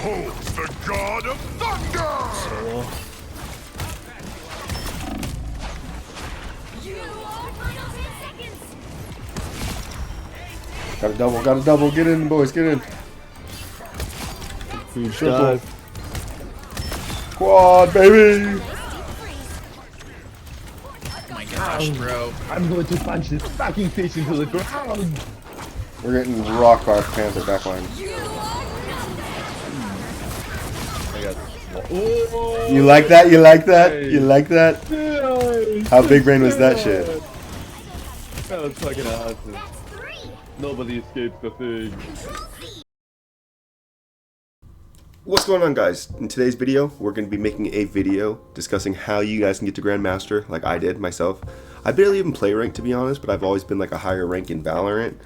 Behold the god of thunder! Got a double, get in, boys, get in. Triple. Quad, baby! Oh my gosh, bro. I'm going to punch this fucking fish into the ground. We're getting rocked by Panther backline. You like that? You like that? You like that? How big brain was that shit? That was fucking awesome. Nobody escapes the thing. What's going on, guys? In today's video, we're going to be making a video discussing how you guys can get to Grandmaster like I did myself. I barely even play rank, to be honest, but I've always been like a higher rank in Valorant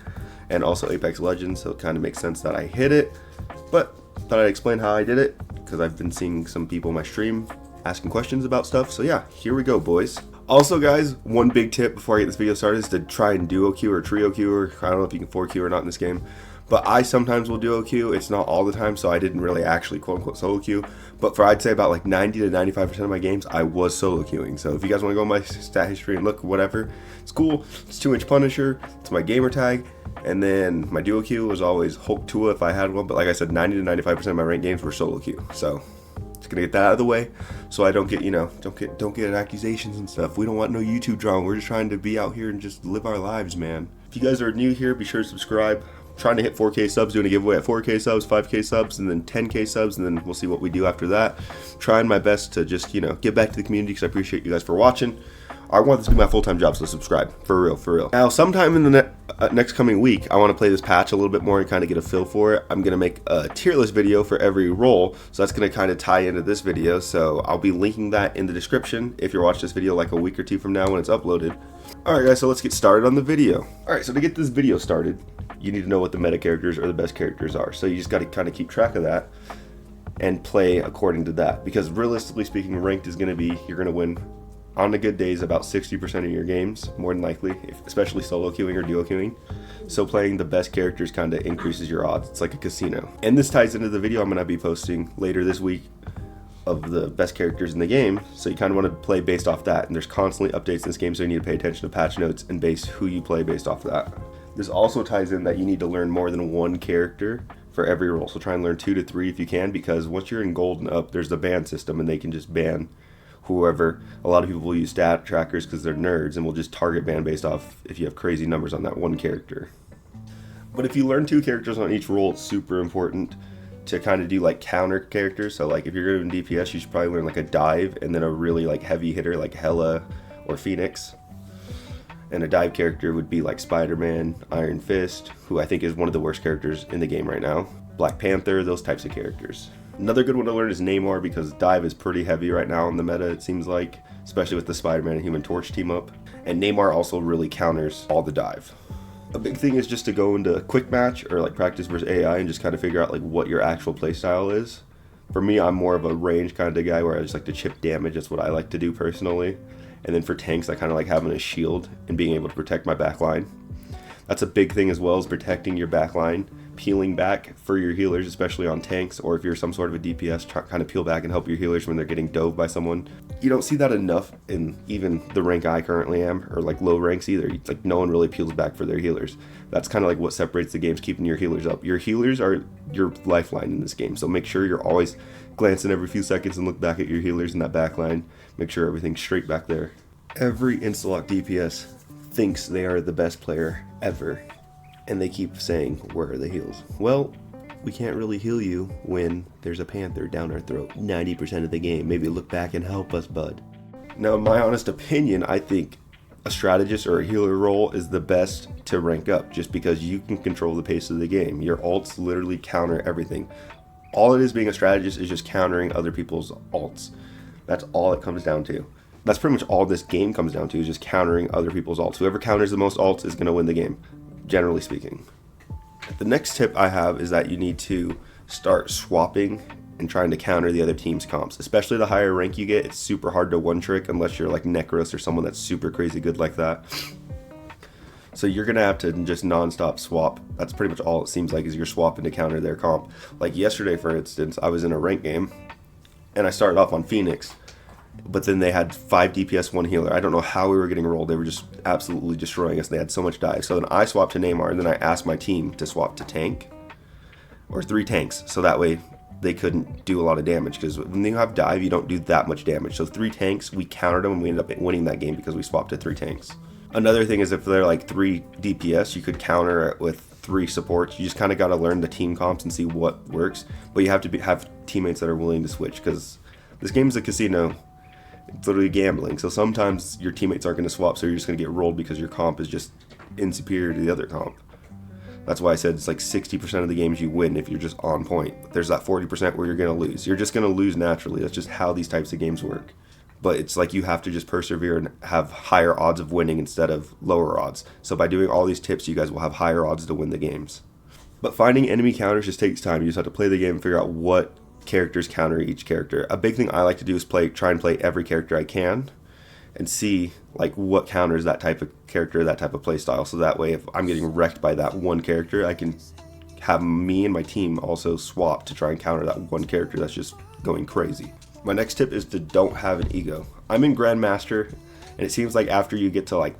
and also Apex Legends, so it kind of makes sense that I hit it. But thought I'd explain how I did it because I've been seeing some people in my stream asking questions about stuff. So yeah, here we go, boys. Also, guys, one big tip before I get this video started is to try and duo queue or trio queue, or I don't know if you can 4Q or not in this game. But I sometimes will duo queue. It's not all the time, so I didn't really actually quote-unquote solo queue. But for I'd say about like 90 to 95% of my games, I was solo queuing. So if you guys want to go on my stat history and look, whatever, it's cool. It's 2-inch Punisher. It's my gamer tag. And then my duo queue was always Hulk Tua if I had one. But like I said, 90 to 95% of my ranked games were solo queue. So just gonna get that out of the way, so I don't get, you know, don't get accusations and stuff. We don't want no YouTube drama. We're just trying to be out here and just live our lives, man. If you guys are new here, be sure to subscribe. Trying to hit 4K subs, doing a giveaway at 4K subs, 5K subs, and then 10K subs, and then we'll see what we do after that. Trying my best to just, you know, give back to the community because I appreciate you guys for watching. I want this to be my full-time job, so subscribe. For real, for real. Now, sometime in the next coming week, I want to play this patch a little bit more and kind of get a feel for it. I'm going to make a tier list video for every role, so that's going to kind of tie into this video. So I'll be linking that in the description if you're watching this video like a week or two from now when it's uploaded. Alright guys, so let's get started on the video. Alright, so to get this video started, you need to know what the meta characters or the best characters are. So you just got to kind of keep track of that and play according to that. Because realistically speaking, ranked is going to be, you're going to win on the good days about 60% of your games, more than likely, especially solo queuing or duo queuing. So playing the best characters kind of increases your odds. It's like a casino. And this ties into the video I'm going to be posting later this week of the best characters in the game. So you kind of want to play based off that. And there's constantly updates in this game, so you need to pay attention to patch notes and base who you play based off of that. This also ties in that you need to learn more than one character for every role. So try and learn 2 to 3 if you can, because once you're in gold and up, there's the ban system and they can just ban whoever. A lot of people will use stat trackers because they're nerds and will just target ban based off if you have crazy numbers on that one character. But if you learn 2 characters on each role, it's super important to kind of do like counter characters. So like if you're good in DPS, you should probably learn like a dive and then a really like heavy hitter like Hella or Phoenix. And a dive character would be like Spider-Man, Iron Fist, who I think is one of the worst characters in the game right now. Black Panther, those types of characters. Another good one to learn is Namor, because dive is pretty heavy right now in the meta, it seems like, especially with the Spider-Man and Human Torch team up. And Namor also really counters all the dive. A big thing is just to go into quick match or like practice versus AI and just kind of figure out like what your actual playstyle is. For me, I'm more of a range kind of guy where I just like to chip damage. That's what I like to do personally. And then for tanks, I kind of like having a shield and being able to protect my backline. That's a big thing as well, as protecting your backline, peeling back for your healers, especially on tanks, or if you're some sort of a DPS, kind of peel back and help your healers when they're getting dove by someone. You don't see that enough in even the rank I currently am, or like low ranks either. It's like no one really peels back for their healers. That's kind of like what separates the games, keeping your healers up. Your healers are your lifeline in this game, so make sure you're always glancing every few seconds and look back at your healers in that backline. Make sure everything's straight back there. Every insta-lock DPS thinks they are the best player ever, and they keep saying, where are the heals? Well, we can't really heal you when there's a panther down our throat 90% of the game. Maybe look back and help us, bud. Now, in my honest opinion, I think a strategist or a healer role is the best to rank up, just because you can control the pace of the game. Your ults literally counter everything. All it is being a strategist is just countering other people's ults. That's all it comes down to. That's pretty much all this game comes down to, is just countering other people's ults. Whoever counters the most ults is going to win the game, generally speaking. The next tip I have is that you need to start swapping and trying to counter the other team's comps. Especially the higher rank you get, it's super hard to one trick unless you're like Necros or someone that's super crazy good like that. So you're gonna have to just non-stop swap. That's pretty much all it seems like, is you're swapping to counter their comp. Like yesterday, for instance, I was in a rank game, and I started off on phoniex, but then they had 5 DPS, 1 healer. I don't know how we were getting rolled. They were just absolutely destroying us. They had so much dive. So then I swapped to Neymar, and then I asked my team to swap to tank, or 3 tanks, so that way they couldn't do a lot of damage, because when you have dive, you don't do that much damage. So 3 tanks, we countered them, and we ended up winning that game because we swapped to 3 tanks. Another thing is, if they're like 3 DPS, you could counter it with 3 supports. You just kind of got to learn the team comps and see what works, but you have to have teammates that are willing to switch, because this game is a casino. It's literally gambling, so sometimes your teammates aren't going to swap, so you're just going to get rolled because your comp is just insuperior to the other comp. That's why I said it's like 60% of the games you win if you're just on point. There's that 40% where you're going to lose. You're just going to lose naturally. That's just how these types of games work. But it's like you have to just persevere and have higher odds of winning instead of lower odds. So by doing all these tips, you guys will have higher odds to win the games. But finding enemy counters just takes time. You just have to play the game and figure out what characters counter each character. A big thing I like to do is try and play every character I can and see like what counters that type of character, that type of play style. So that way, if I'm getting wrecked by that one character, I can have me and my team also swap to try and counter that one character that's just going crazy. My next tip is to don't have an ego. I'm in Grandmaster, and it seems like after you get to like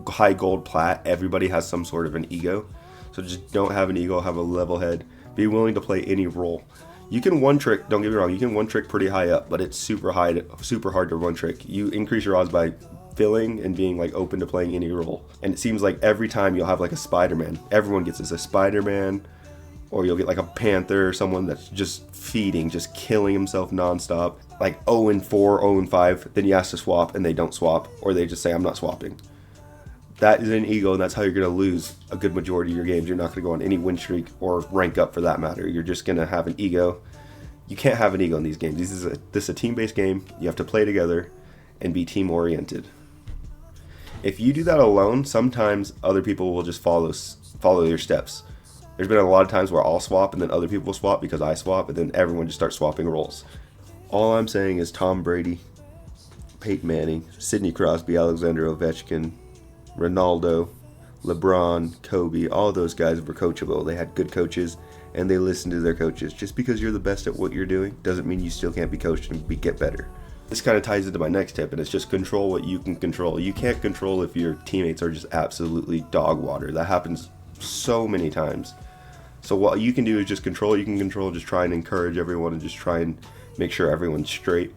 high gold plat, everybody has some sort of an ego. So just don't have an ego, have a level head, be willing to play any role. You can one trick, don't get me wrong, you can one trick pretty high up, but it's super hard to one trick. You increase your odds by filling and being like open to playing any role. And it seems like every time you'll have like a Spider-Man. Everyone gets this, a Spider-Man, or you'll get like a Panther or someone that's just feeding, just killing himself nonstop. Like 0-4, 0-5, then you ask to swap and they don't swap, or they just say I'm not swapping. That is an ego, and that's how you're going to lose a good majority of your games. You're not going to go on any win streak or rank up for that matter. You're just going to have an ego. You can't have an ego in these games. This is a team-based game. You have to play together and be team-oriented. If you do that alone, sometimes other people will just follow your steps. There's been a lot of times where I'll swap and then other people will swap because I swap, and then everyone just starts swapping roles. All I'm saying is Tom Brady, Peyton Manning, Sidney Crosby, Alexander Ovechkin, Ronaldo, LeBron, Kobe, all those guys were coachable. They had good coaches and they listened to their coaches. Just because you're the best at what you're doing doesn't mean you still can't be coached and get better. This kind of ties into my next tip, and it's just control what you can control. You can't control if your teammates are just absolutely dog water. That happens so many times. So what you can do is just control what you can control, just try and encourage everyone and just try and make sure everyone's straight.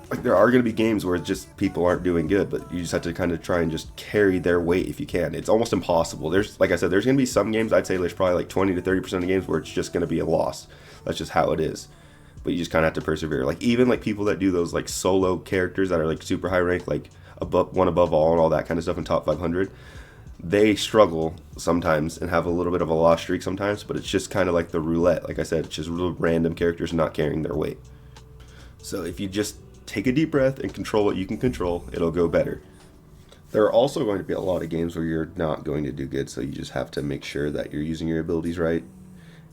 Like, there are going to be games where just people aren't doing good, but you just have to kind of try and just carry their weight if you can. It's almost impossible. Like I said, there's going to be some games, I'd say there's probably like 20 to 30% of games where it's just going to be a loss. That's just how it is. But you just kind of have to persevere. Like, even like people that do those like solo characters that are like super high rank, like one above all and all that kind of stuff in top 500, they struggle sometimes and have a little bit of a loss streak sometimes, but it's just kind of like the roulette. Like I said, it's just little random characters not carrying their weight. So if you just take a deep breath and control what you can control, it'll go better. There are also going to be a lot of games where you're not going to do good, so you just have to make sure that you're using your abilities right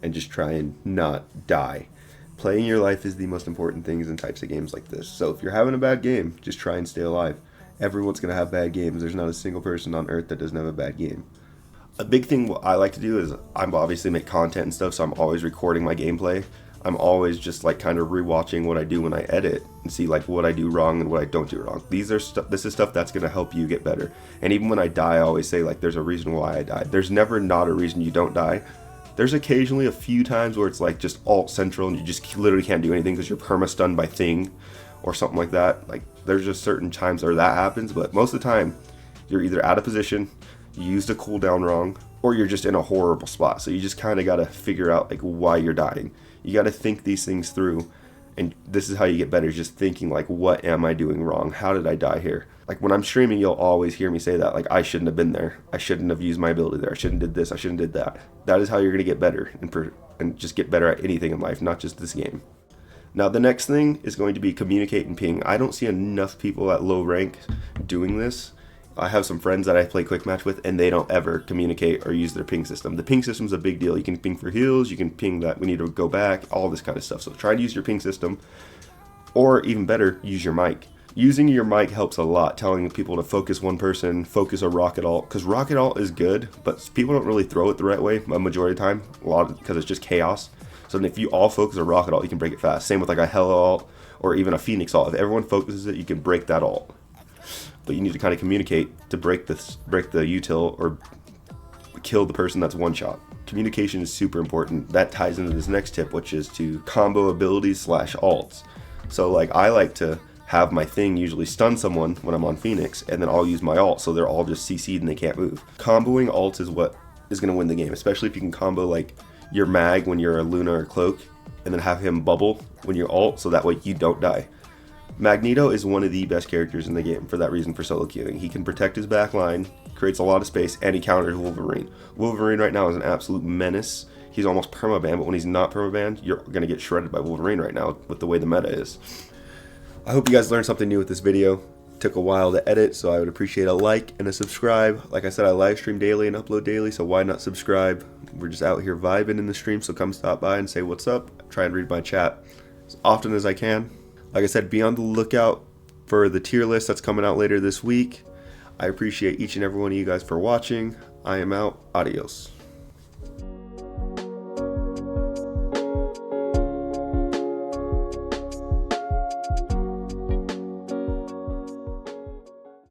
and just try and not die. Playing your life is the most important things in types of games like this. So if you're having a bad game, just try and stay alive. Everyone's going to have bad games. There's not a single person on earth that doesn't have a bad game. A big thing what I like to do is I'm obviously make content and stuff, so I'm always recording my gameplay. I'm always just like kind of rewatching what I do when I edit and see like what I do wrong and what I don't do wrong. This is stuff that's going to help you get better. And even when I die, I always say like there's a reason why I died. There's never not a reason you don't die. There's occasionally a few times where it's like just alt central and you just literally can't do anything because you're perma-stunned by thing or something like that. Like there's just certain times where that happens, but most of the time you're either out of position, you used a cooldown wrong, or you're just in a horrible spot. So you just kind of got to figure out like why you're dying. You got to think these things through, and this is how you get better, just thinking like, what am I doing wrong? How did I die here? Like when I'm streaming, you'll always hear me say that, like I shouldn't have been there. I shouldn't have used my ability there. I shouldn't have did this. I shouldn't have did that. That is how you're going to get better and just get better at anything in life, not just this game. Now the next thing is going to be communicate and ping. I don't see enough people at low rank doing this. I have some friends that I play quick match with, and they don't ever communicate or use their ping system. The ping system is a big deal. You can ping for heals, you can ping that we need to go back, all this kind of stuff. So try to use your ping system, or even better, use your mic. Using your mic helps a lot, telling people to focus one person, focus a rocket alt, because rocket alt is good, but people don't really throw it the right way a majority of the time, because it's just chaos. So then if you all focus a rocket alt, you can break it fast. Same with like a hella alt, or even a phoenix alt. If everyone focuses it, you can break that alt. But you need to kind of communicate to break the util or kill the person that's one shot. Communication is super important. That ties into this next tip, which is to combo abilities / alts. So like I like to have my thing usually stun someone when I'm on Phoenix, and then I'll use my ult so they're all just CC'd and they can't move. Comboing ults is what is going to win the game, especially if you can combo like your mag when you're a Luna or Cloak, and then have him bubble when you're ult, so that way you don't die. Magneto is one of the best characters in the game for that reason, for solo queuing. He can protect his back line, creates a lot of space, and he counters Wolverine. Wolverine right now is an absolute menace. He's almost permabanned, but when he's not permabanned, you're going to get shredded by Wolverine right now with the way the meta is. I hope you guys learned something new with this video. It took a while to edit, so I would appreciate a like and a subscribe. Like I said, I live stream daily and upload daily, so why not subscribe? We're just out here vibing in the stream, so come stop by and say what's up. Try and read my chat as often as I can. Like I said, be on the lookout for the tier list that's coming out later this week. I appreciate each and every one of you guys for watching. I am out. Adios.